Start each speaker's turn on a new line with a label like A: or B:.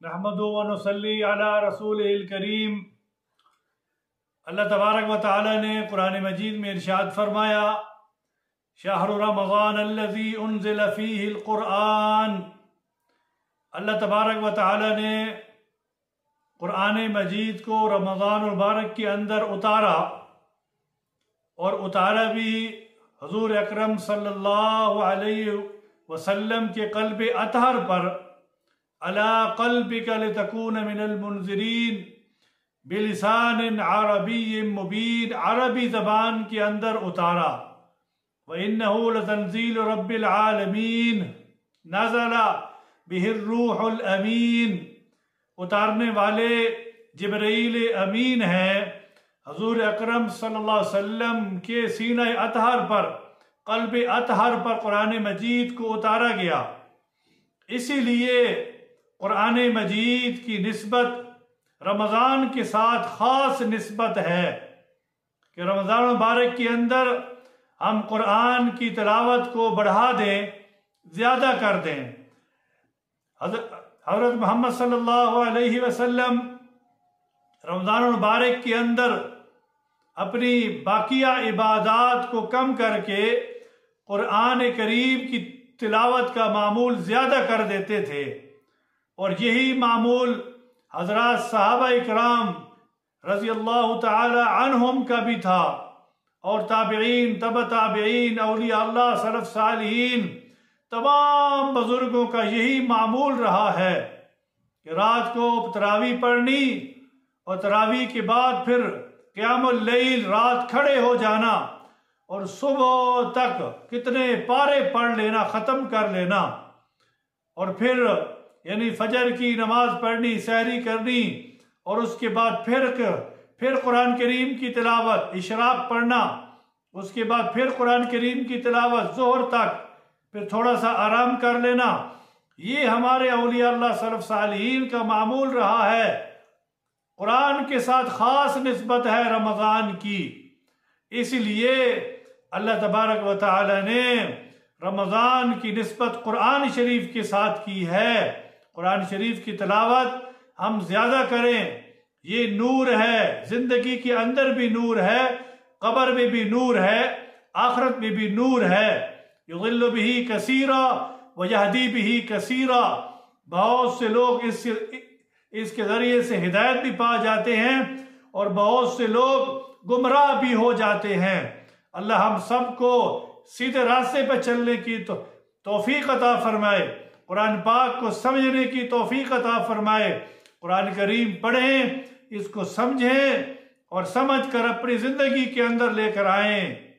A: نحمدہ و نصلی علی رسولہ الکریم۔ اللہ تبارک و تعالی نے قرآن مجید میں ارشاد فرمایا، شہر رمضان الذی انزل فیہ القرآن۔ اللہ تبارک و تعالی نے قرآن مجید کو رمضان المبارک کے اندر اتارا، اور اتارا بھی حضور اکرم صلی اللہ علیہ وسلم کے قلب اطہر پر، علی قلبک لتکون من المنذرین، بلسان عربی مبین، عربی زبان کے اندر اتارا۔ وَإِنَّهُ لَتَنزِيلُ رَبِّ الْعَالَمِينَ نَزَلَ بِهِ الرُّوحُ الْأَمِينُ۔ اتارنے والے جبرائیل امین ہیں، حضور اکرم صلی اللہ علیہ وسلم کے سینہ اطہر پر، قلب اطہر پر قرآن مجید کو اتارا گیا۔ اسی لیے قرآن مجید کی نسبت رمضان کے ساتھ خاص نسبت ہے کہ رمضان مبارک کے اندر ہم قرآن کی تلاوت کو بڑھا دیں، زیادہ کر دیں۔ حضرت محمد صلی اللہ علیہ وسلم رمضان المبارک کے اندر اپنی باقیہ عبادات کو کم کر کے قرآن کریم کی تلاوت کا معمول زیادہ کر دیتے تھے، اور یہی معمول حضرات صحابہ اکرام رضی اللہ تعالی عنہم کا بھی تھا، اور تابعین، تبع تابعین، اولیاء اللہ، سلف صالحین، تمام بزرگوں کا یہی معمول رہا ہے کہ رات کو تراویح پڑھنی، اور تراویح کے بعد پھر قیام اللیل، رات کھڑے ہو جانا، اور صبح تک کتنے پارے پڑھ لینا، ختم کر لینا، اور پھر یعنی فجر کی نماز پڑھنی، سحری کرنی، اور اس کے بعد پھر قرآن کریم کی تلاوت، اشراق پڑھنا، اس کے بعد پھر قرآن کریم کی تلاوت ظہر تک، پھر تھوڑا سا آرام کر لینا۔ یہ ہمارے اولیاء اللہ سلف صالحین کا معمول رہا ہے۔ قرآن کے ساتھ خاص نسبت ہے رمضان کی، اس لیے اللہ تبارک و تعالی نے رمضان کی نسبت قرآن شریف کے ساتھ کی ہے۔ قرآن شریف کی تلاوت ہم زیادہ کریں، یہ نور ہے، زندگی کے اندر بھی نور ہے، قبر میں بھی نور ہے، آخرت میں بھی نور ہے۔ یضل بہ کثیرا ویہدی بہ کثیرا، بہت سے لوگ اس کے ذریعے سے ہدایت بھی پا جاتے ہیں، اور بہت سے لوگ گمراہ بھی ہو جاتے ہیں۔ اللہ ہم سب کو سیدھے راستے پہ چلنے کی توفیق عطا فرمائے، قرآن پاک کو سمجھنے کی توفیق عطا فرمائے۔ قرآن کریم پڑھیں، اس کو سمجھیں، اور سمجھ کر اپنی زندگی کے اندر لے کر آئیں۔